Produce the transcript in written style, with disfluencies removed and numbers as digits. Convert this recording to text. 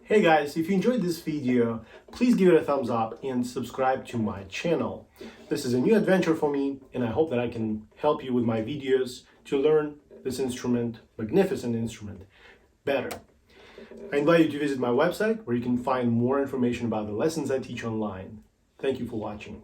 Hey guys, if you enjoyed this video, please give it a thumbs up and subscribe to my channel. This is a new adventure for me, and I hope that I can help you with my videos to learn this instrument, magnificent instrument, better. I invite you to visit my website where you can find more information about the lessons I teach online. Thank you for watching.